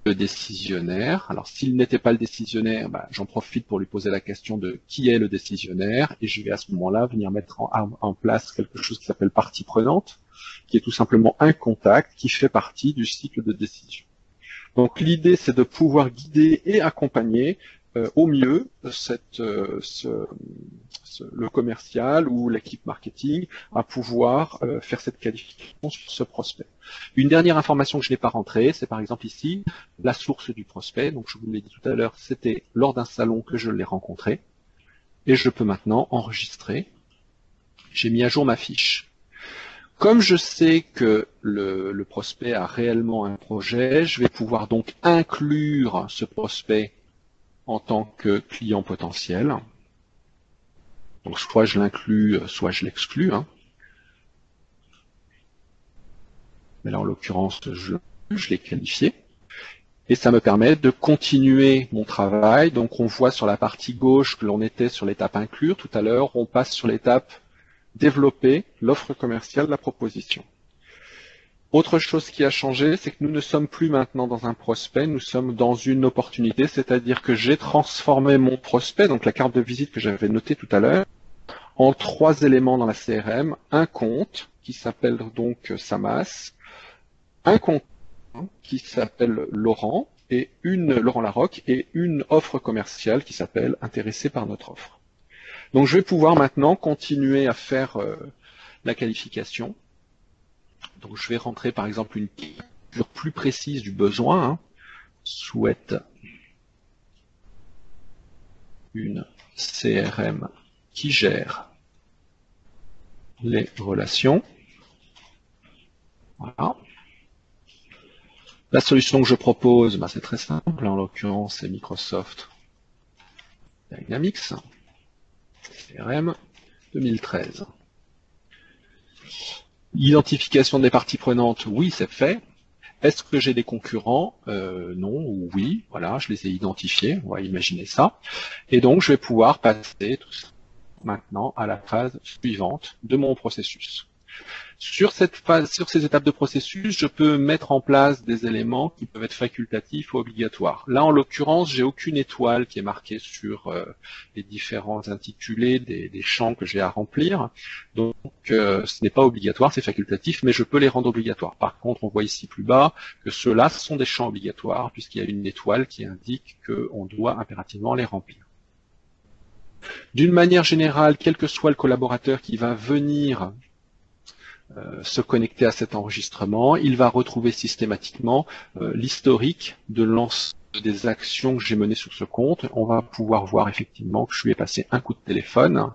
Le décisionnaire. Alors s'il n'était pas le décisionnaire, j'en profite pour lui poser la question de qui est le décisionnaire, et je vais à ce moment-là venir mettre en place quelque chose qui s'appelle partie prenante, qui est tout simplement un contact qui fait partie du cycle de décision. Donc l'idée, c'est de pouvoir guider et accompagner au mieux le commercial ou l'équipe marketing à pouvoir faire cette qualification sur ce prospect. Une dernière information que je n'ai pas rentrée, c'est par exemple ici la source du prospect. Donc je vous l'ai dit tout à l'heure, c'était lors d'un salon que je l'ai rencontré. Et je peux maintenant enregistrer. J'ai mis à jour ma fiche. Comme je sais que le prospect a réellement un projet, je vais pouvoir donc inclure ce prospect en tant que client potentiel. Donc soit je l'inclus, soit je l'exclus. Hein. Mais là, en l'occurrence, je l'ai qualifié. Et ça me permet de continuer mon travail. Donc on voit sur la partie gauche que l'on était sur l'étape inclure. Tout à l'heure, on passe sur l'étape développer l'offre commerciale de la proposition. Autre chose qui a changé, c'est que nous ne sommes plus maintenant dans un prospect, nous sommes dans une opportunité, c'est-à-dire que j'ai transformé mon prospect, donc la carte de visite que j'avais notée tout à l'heure, en 3 éléments dans la CRM, un compte qui s'appelle donc Samas, un compte qui s'appelle Laurent Larocque et une offre commerciale qui s'appelle Intéressé par notre offre. Donc je vais pouvoir maintenant continuer à faire la qualification. Donc je vais rentrer par exemple une capture plus précise du besoin. Hein. Souhaite une CRM qui gère les relations. Voilà. La solution que je propose, bah, c'est très simple. En l'occurrence, c'est Microsoft Dynamics CRM 2013. Identification des parties prenantes, oui, c'est fait. Est-ce que j'ai des concurrents? Non ou oui, voilà, je les ai identifiés, on va imaginer ça. Et donc, je vais pouvoir passer tout ça maintenant à la phase suivante de mon processus. Sur cette phase, sur ces étapes de processus, je peux mettre en place des éléments qui peuvent être facultatifs ou obligatoires. Là, en l'occurrence, j'ai aucune étoile qui est marquée sur les différents intitulés des champs que j'ai à remplir. Donc, ce n'est pas obligatoire, c'est facultatif, mais je peux les rendre obligatoires. Par contre, on voit ici plus bas que ceux-là sont des champs obligatoires, puisqu'il y a une étoile qui indique qu'on doit impérativement les remplir. D'une manière générale, quel que soit le collaborateur qui va venir se connecter à cet enregistrement, il va retrouver systématiquement l'historique de l'ensemble des actions que j'ai menées sur ce compte. On va pouvoir voir effectivement que je lui ai passé un coup de téléphone.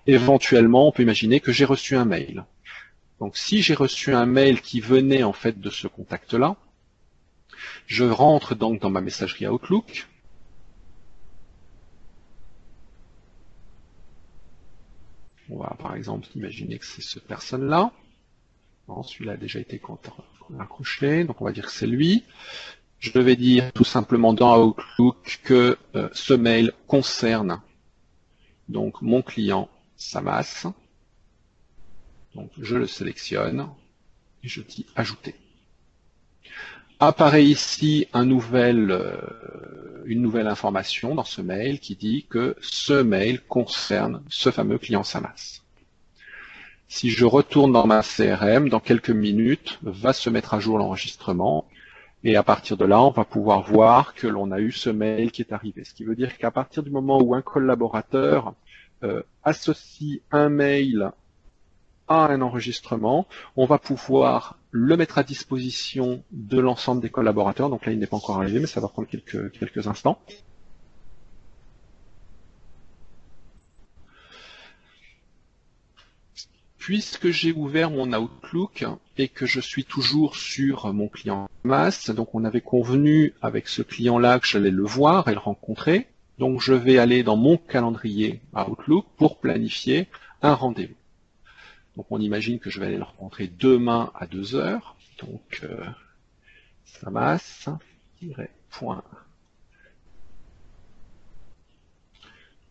Éventuellement, on peut imaginer que j'ai reçu un mail. Donc si j'ai reçu un mail qui venait en fait de ce contact-là, je rentre donc dans ma messagerie Outlook. On va par exemple imaginer que c'est cette personne-là. Non, celui-là a déjà été accroché, donc on va dire que c'est lui. Je vais dire tout simplement dans Outlook que ce mail concerne donc mon client Samas. Donc je le sélectionne et je dis ajouter. Apparaît ici une nouvelle information dans ce mail qui dit que ce mail concerne ce fameux client Samas. Si je retourne dans ma CRM, dans quelques minutes, va se mettre à jour l'enregistrement. Et à partir de là, on va pouvoir voir que l'on a eu ce mail qui est arrivé. Ce qui veut dire qu'à partir du moment où un collaborateur associe un mail à un enregistrement, on va pouvoir le mettre à disposition de l'ensemble des collaborateurs. Donc là, il n'est pas encore arrivé, mais ça va prendre quelques instants. Puisque j'ai ouvert mon Outlook et que je suis toujours sur mon client Samas, donc on avait convenu avec ce client-là que j'allais le voir et le rencontrer. Donc je vais aller dans mon calendrier Outlook pour planifier un rendez-vous. Donc on imagine que je vais aller le rencontrer demain à 2 heures. Donc Samas, point.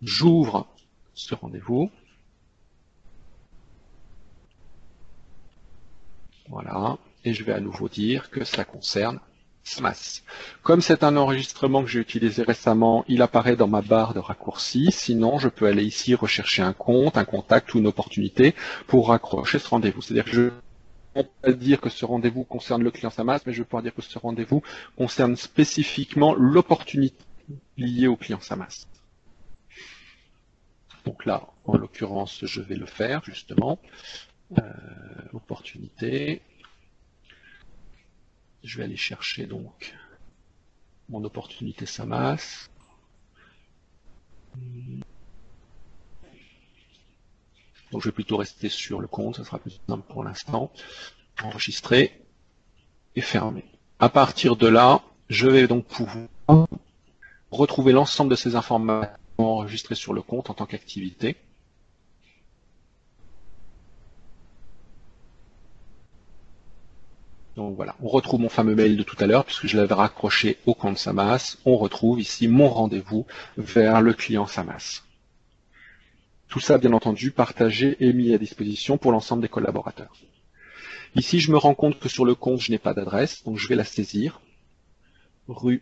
J'ouvre ce rendez-vous. Voilà, et je vais à nouveau dire que ça concerne Samas. Comme c'est un enregistrement que j'ai utilisé récemment, il apparaît dans ma barre de raccourcis. Sinon, je peux aller ici rechercher un compte, un contact ou une opportunité pour raccrocher ce rendez-vous. C'est-à-dire que on peut dire que ce rendez-vous concerne le client SAMAS, mais je vais pouvoir dire que ce rendez-vous concerne spécifiquement l'opportunité liée au client SAMAS. Donc là, en l'occurrence, je vais le faire justement. Opportunité. Je vais aller chercher donc mon opportunité SAMAS. Donc je vais plutôt rester sur le compte, ça sera plus simple pour l'instant. Enregistrer et fermer. À partir de là, je vais donc pouvoir retrouver l'ensemble de ces informations enregistrées sur le compte en tant qu'activité. Donc voilà, on retrouve mon fameux mail de tout à l'heure, puisque je l'avais raccroché au compte SAMAS. On retrouve ici mon rendez-vous vers le client SAMAS. Tout ça, bien entendu, partagé et mis à disposition pour l'ensemble des collaborateurs. Ici, je me rends compte que sur le compte, je n'ai pas d'adresse, donc je vais la saisir. Rue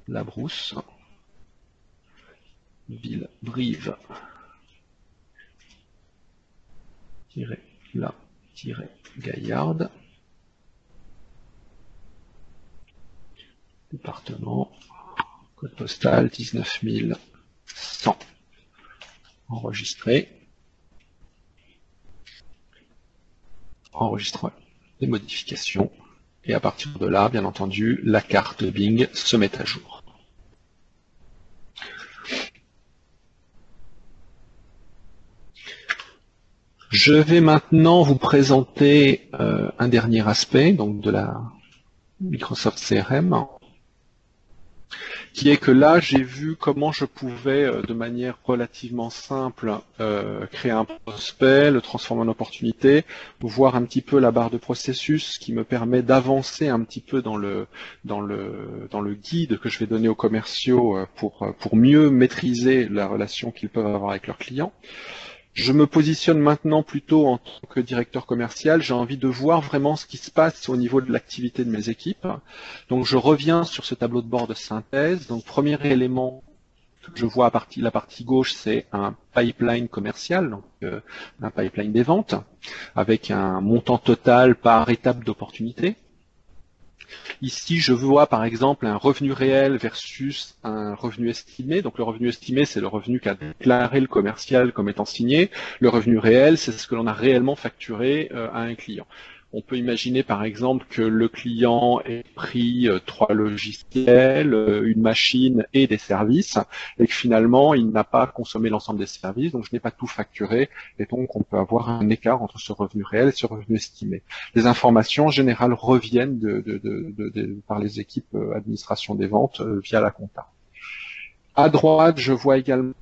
Labrousse, ville Brive, la Gaillarde, département, code postal 19 100. Enregistrer. Enregistrer les modifications. Et à partir de là, bien entendu, la carte Bing se met à jour. Je vais maintenant vous présenter un dernier aspect donc de la Microsoft CRM, qui est que là, j'ai vu comment je pouvais, de manière relativement simple, créer un prospect, le transformer en opportunité, voir un petit peu la barre de processus qui me permet d'avancer un petit peu dans le guide que je vais donner aux commerciaux pour mieux maîtriser la relation qu'ils peuvent avoir avec leurs clients. Je me positionne maintenant plutôt en tant que directeur commercial. J'ai envie de voir vraiment ce qui se passe au niveau de l'activité de mes équipes. Donc je reviens sur ce tableau de bord de synthèse. Donc premier élément que je vois la partie gauche, c'est un pipeline commercial, donc un pipeline des ventes, avec un montant total par étape d'opportunité. Ici, je vois par exemple un revenu réel versus un revenu estimé. Donc le revenu estimé, c'est le revenu qu'a déclaré le commercial comme étant signé. Le revenu réel, c'est ce que l'on a réellement facturé à un client. On peut imaginer par exemple que le client ait pris 3 logiciels, une machine et des services, et que finalement il n'a pas consommé l'ensemble des services, donc je n'ai pas tout facturé, et donc on peut avoir un écart entre ce revenu réel et ce revenu estimé. Les informations en général reviennent par les équipes administration des ventes via la compta. À droite, je vois également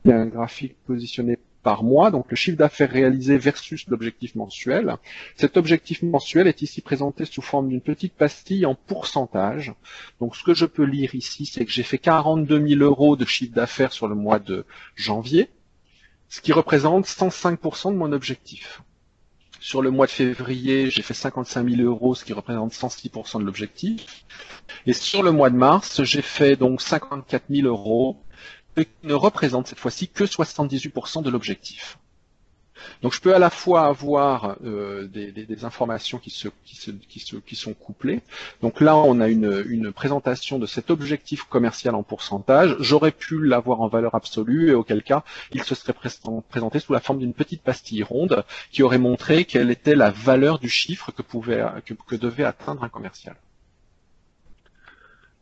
un graphique positionné par mois, donc le chiffre d'affaires réalisé versus l'objectif mensuel. Cet objectif mensuel est ici présenté sous forme d'une petite pastille en pourcentage. Donc ce que je peux lire ici, c'est que j'ai fait 42 000 € de chiffre d'affaires sur le mois de janvier, ce qui représente 105% de mon objectif. Sur le mois de février, j'ai fait 55 000 €, ce qui représente 106% de l'objectif. Et sur le mois de mars, j'ai fait donc 54 000 €, ce qui ne représente cette fois-ci que 78% de l'objectif. Donc je peux à la fois avoir des informations qui sont couplées. Donc là, on a une présentation de cet objectif commercial en pourcentage. J'aurais pu l'avoir en valeur absolue, et auquel cas, il se serait présenté sous la forme d'une petite pastille ronde qui aurait montré quelle était la valeur du chiffre que devait atteindre un commercial.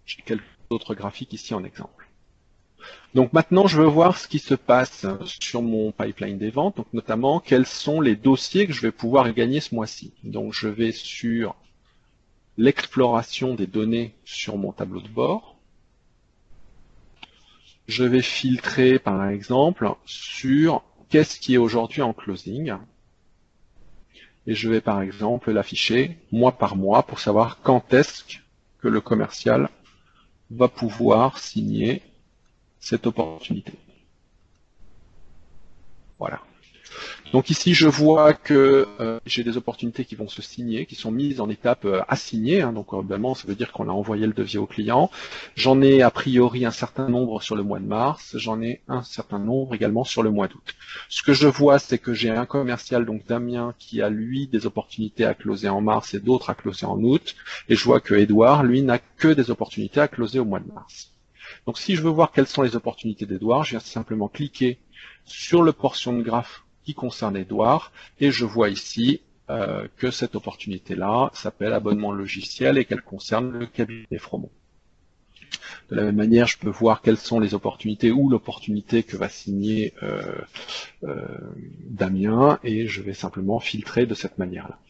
J'ai quelques autres graphiques ici en exemple. Donc maintenant, je veux voir ce qui se passe sur mon pipeline des ventes, donc notamment quels sont les dossiers que je vais pouvoir gagner ce mois-ci. Donc je vais sur l'exploration des données sur mon tableau de bord. Je vais filtrer par exemple sur qu'est-ce qui est aujourd'hui en closing. Et je vais par exemple l'afficher mois par mois pour savoir quand est-ce que le commercial va pouvoir signer cette opportunité. Voilà. Donc ici, je vois que j'ai des opportunités qui vont se signer, qui sont mises en étape à signer. Hein, donc globalement, ça veut dire qu'on a envoyé le devis au client. J'en ai a priori un certain nombre sur le mois de mars. J'en ai un certain nombre également sur le mois d'août. Ce que je vois, c'est que j'ai un commercial, donc Damien, qui a lui des opportunités à closer en mars et d'autres à closer en août. Et je vois que Edouard, lui, n'a que des opportunités à closer au mois de mars. Donc si je veux voir quelles sont les opportunités d'Edouard, je viens simplement cliquer sur le portion de graphe qui concerne Edouard, et je vois ici que cette opportunité-là s'appelle abonnement logiciel et qu'elle concerne le cabinet Fromont. De la même manière, je peux voir quelles sont les opportunités ou l'opportunité que va signer Damien, et je vais simplement filtrer de cette manière-là.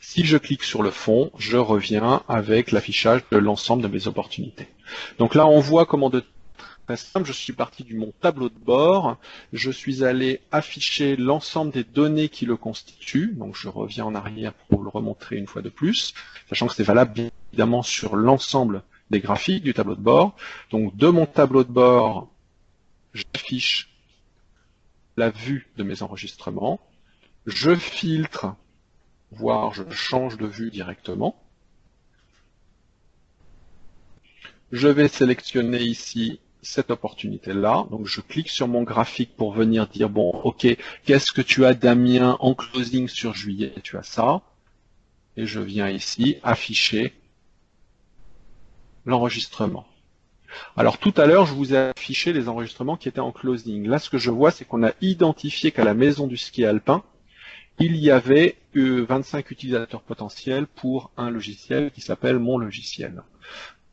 Si je clique sur le fond, je reviens avec l'affichage de l'ensemble de mes opportunités. Donc là, on voit comment de très simple, je suis parti de mon tableau de bord, je suis allé afficher l'ensemble des données qui le constituent, donc je reviens en arrière pour vous le remontrer une fois de plus, sachant que c'est valable évidemment sur l'ensemble des graphiques du tableau de bord. Donc de mon tableau de bord, j'affiche la vue de mes enregistrements, je filtre, voire je change de vue directement. Je vais sélectionner ici cette opportunité-là. Donc je clique sur mon graphique pour venir dire, bon, ok, qu'est-ce que tu as Damien en closing sur juillet? Tu as ça. Et je viens ici afficher l'enregistrement. Alors tout à l'heure, je vous ai affiché les enregistrements qui étaient en closing. Là, ce que je vois, c'est qu'on a identifié qu'à la maison du ski alpin, il y avait 25 utilisateurs potentiels pour un logiciel qui s'appelle Mon Logiciel.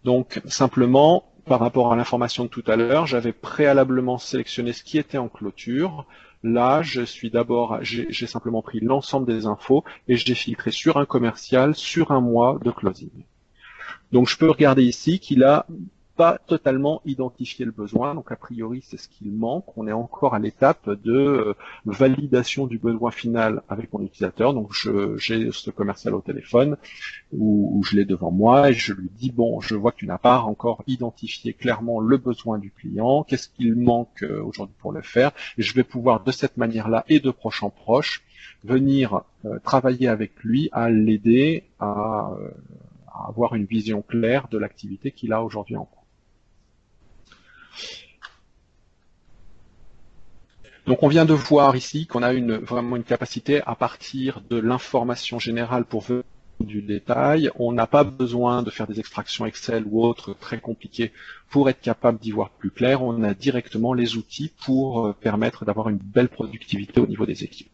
Donc simplement, par rapport à l'information de tout à l'heure, j'avais préalablement sélectionné ce qui était en clôture. Là, j'ai simplement pris l'ensemble des infos et j'ai filtré sur un commercial, sur un mois de closing. Donc je peux regarder ici qu'il a pas totalement identifié le besoin, donc a priori c'est ce qu'il manque. On est encore à l'étape de validation du besoin final avec mon utilisateur. Donc j'ai ce commercial au téléphone où je l'ai devant moi et je lui dis bon, je vois que tu n'as pas encore identifié clairement le besoin du client, qu'est-ce qu'il manque aujourd'hui pour le faire, et je vais pouvoir de cette manière-là et de proche en proche venir travailler avec lui à l'aider à avoir une vision claire de l'activité qu'il a aujourd'hui en cours. Donc on vient de voir ici qu'on a vraiment une capacité à partir de l'information générale pour venir du détail. On n'a pas besoin de faire des extractions Excel ou autres très compliquées pour être capable d'y voir plus clair. On a directement les outils pour permettre d'avoir une belle productivité au niveau des équipes.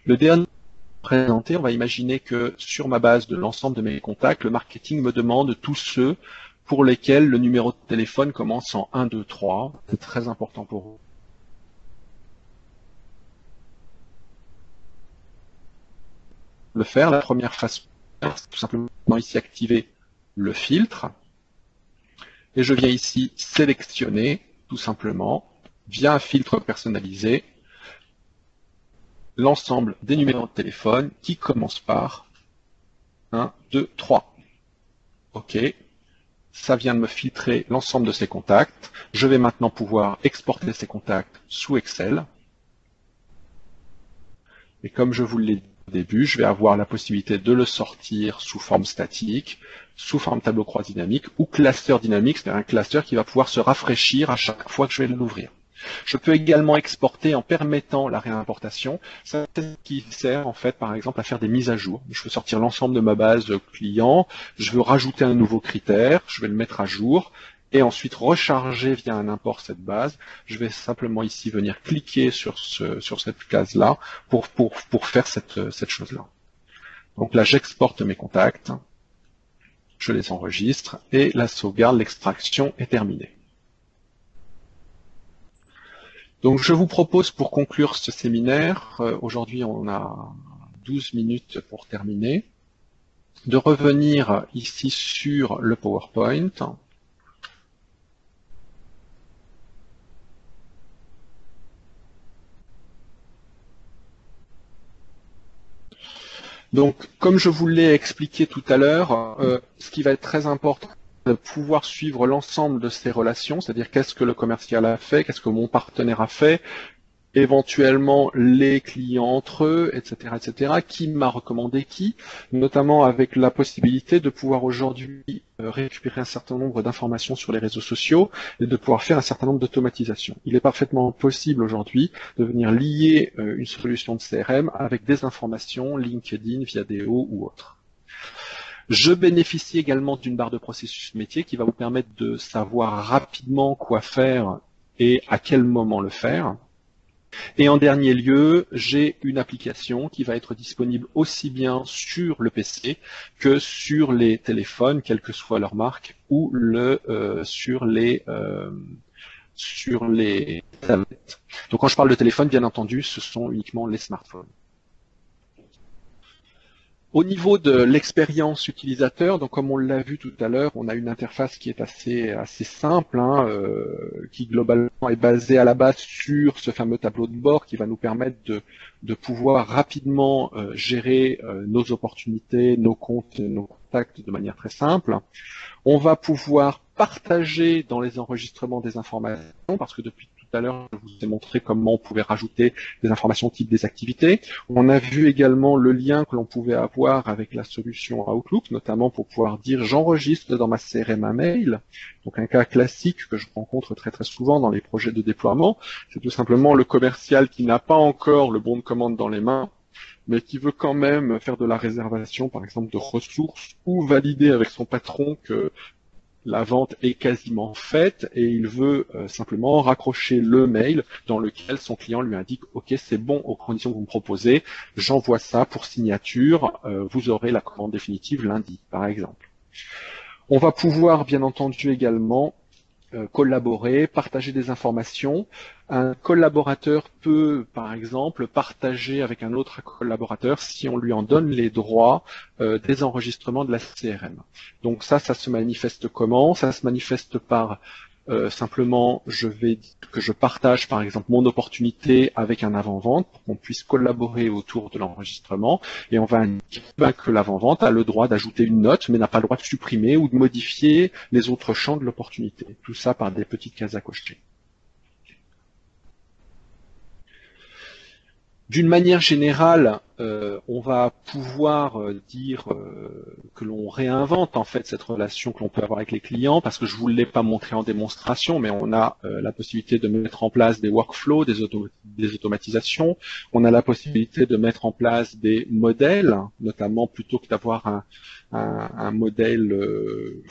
Le dernier présenté, on va imaginer que sur ma base de l'ensemble de mes contacts, le marketing me demande tous ceux pour lesquels le numéro de téléphone commence en 1, 2, 3. C'est très important pour vous. Le faire, la première façon, c'est tout simplement ici activer le filtre. Et je viens ici sélectionner, tout simplement, via un filtre personnalisé, l'ensemble des numéros de téléphone qui commencent par 1, 2, 3. OK. Ça vient de me filtrer l'ensemble de ces contacts. Je vais maintenant pouvoir exporter ces contacts sous Excel. Et comme je vous l'ai dit au début, je vais avoir la possibilité de le sortir sous forme statique, sous forme tableau croix dynamique ou classeur dynamique, c'est-à-dire un classeur qui va pouvoir se rafraîchir à chaque fois que je vais l'ouvrir. Je peux également exporter en permettant la réimportation. C'est ce qui sert en fait par exemple à faire des mises à jour. Je veux sortir l'ensemble de ma base client, je veux rajouter un nouveau critère, je vais le mettre à jour et ensuite recharger via un import cette base. Je vais simplement ici venir cliquer sur cette case-là pour faire cette chose-là. Donc là, j'exporte mes contacts, je les enregistre et la sauvegarde, l'extraction est terminée. Donc je vous propose pour conclure ce séminaire, aujourd'hui on a 12 minutes pour terminer, de revenir ici sur le PowerPoint. Donc, comme je vous l'ai expliqué tout à l'heure, ce qui va être très important, c'est de pouvoir suivre l'ensemble de ces relations, c'est-à-dire qu'est-ce que le commercial a fait, qu'est-ce que mon partenaire a fait, éventuellement les clients entre eux, etc., qui m'a recommandé qui, notamment avec la possibilité de pouvoir aujourd'hui récupérer un certain nombre d'informations sur les réseaux sociaux et de pouvoir faire un certain nombre d'automatisations. Il est parfaitement possible aujourd'hui de venir lier une solution de CRM avec des informations LinkedIn, Viadeo ou autre. Je bénéficie également d'une barre de processus métier qui va vous permettre de savoir rapidement quoi faire et à quel moment le faire. Et en dernier lieu, j'ai une application qui va être disponible aussi bien sur le PC que sur les téléphones, quelle que soit leur marque, ou sur les tablettes. Donc quand je parle de téléphone, bien entendu, ce sont uniquement les smartphones. Au niveau de l'expérience utilisateur, donc comme on l'a vu tout à l'heure, on a une interface qui est assez simple, qui globalement est basée à la base sur ce fameux tableau de bord qui va nous permettre de pouvoir rapidement gérer nos opportunités, nos comptes, nos contacts de manière très simple. On va pouvoir partager dans les enregistrements des informations, parce que depuis tout à l'heure, je vous ai montré comment on pouvait rajouter des informations type des activités. On a vu également le lien que l'on pouvait avoir avec la solution Outlook, notamment pour pouvoir dire j'enregistre dans ma CRM un mail. Donc un cas classique que je rencontre très très souvent dans les projets de déploiement, c'est tout simplement le commercial qui n'a pas encore le bon de commande dans les mains, mais qui veut quand même faire de la réservation, par exemple, de ressources, ou valider avec son patron que la vente est quasiment faite et il veut simplement raccrocher le mail dans lequel son client lui indique « Ok, c'est bon aux conditions que vous me proposez, j'envoie ça pour signature, vous aurez la commande définitive lundi, par exemple. » On va pouvoir, bien entendu, également collaborer, partager des informations. Un collaborateur peut, par exemple, partager avec un autre collaborateur, si on lui en donne les droits, des enregistrements de la CRM. Donc ça se manifeste comment? Ça se manifeste par simplement, que je partage par exemple mon opportunité avec un avant-vente pour qu'on puisse collaborer autour de l'enregistrement et on va indiquer que l'avant-vente a le droit d'ajouter une note mais n'a pas le droit de supprimer ou de modifier les autres champs de l'opportunité. Tout ça par des petites cases à cocher. D'une manière générale, on va pouvoir dire que l'on réinvente en fait cette relation que l'on peut avoir avec les clients, parce que je ne vous l'ai pas montré en démonstration, mais on a la possibilité de mettre en place des workflows, des automatisations, on a la possibilité de mettre en place des modèles, notamment plutôt que d'avoir un modèle,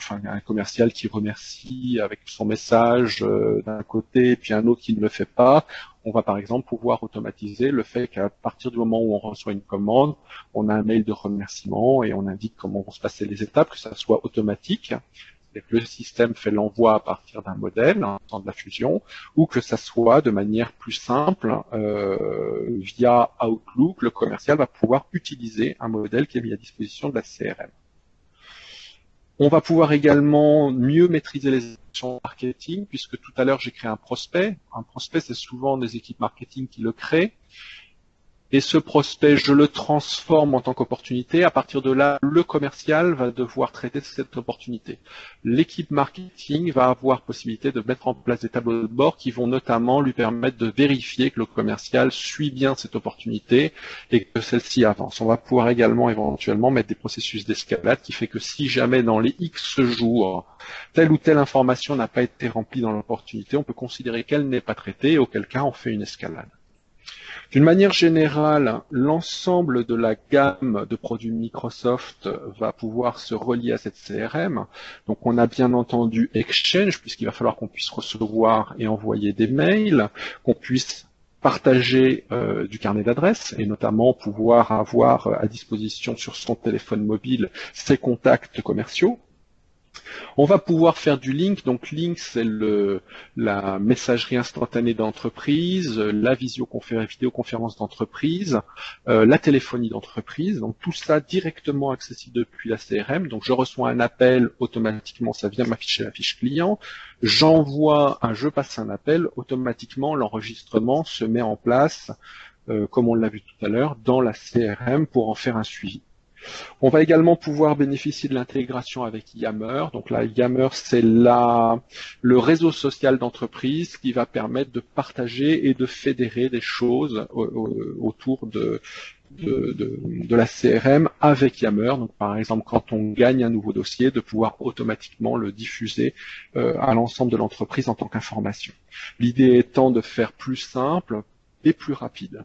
un commercial qui remercie avec son message d'un côté, puis un autre qui ne le fait pas. On va par exemple pouvoir automatiser le fait qu'à partir du moment où on reçoit une commande, on a un mail de remerciement et on indique comment vont se passer les étapes, que ça soit automatique, c'est que le système fait l'envoi à partir d'un modèle, de la fusion, ou que ça soit de manière plus simple, via Outlook, le commercial va pouvoir utiliser un modèle qui est mis à disposition de la CRM. On va pouvoir également mieux maîtriser les actions marketing, puisque tout à l'heure j'ai créé un prospect. Un prospect, c'est souvent des équipes marketing qui le créent. Et ce prospect, je le transforme en tant qu'opportunité. À partir de là, le commercial va devoir traiter cette opportunité. L'équipe marketing va avoir possibilité de mettre en place des tableaux de bord qui vont notamment lui permettre de vérifier que le commercial suit bien cette opportunité et que celle-ci avance. On va pouvoir également éventuellement mettre des processus d'escalade qui fait que si jamais dans les X jours, telle ou telle information n'a pas été remplie dans l'opportunité, on peut considérer qu'elle n'est pas traitée et auquel cas on fait une escalade. D'une manière générale, l'ensemble de la gamme de produits Microsoft va pouvoir se relier à cette CRM. Donc on a bien entendu Exchange, puisqu'il va falloir qu'on puisse recevoir et envoyer des mails, qu'on puisse partager du carnet d'adresses et notamment pouvoir avoir à disposition sur son téléphone mobile ses contacts commerciaux. On va pouvoir faire du link. Donc link, c'est la messagerie instantanée d'entreprise, la vidéoconférence d'entreprise, la téléphonie d'entreprise. Donc tout ça directement accessible depuis la CRM. Donc je reçois un appel, automatiquement ça vient m'afficher la fiche client. Je passe un appel, automatiquement l'enregistrement se met en place, comme on l'a vu tout à l'heure, dans la CRM pour en faire un suivi. On va également pouvoir bénéficier de l'intégration avec Yammer. Donc là, Yammer, c'est le réseau social d'entreprise qui va permettre de partager et de fédérer des choses autour de la CRM avec Yammer. Donc par exemple, quand on gagne un nouveau dossier, de pouvoir automatiquement le diffuser à l'ensemble de l'entreprise en tant qu'information. L'idée étant de faire plus simple et plus rapide.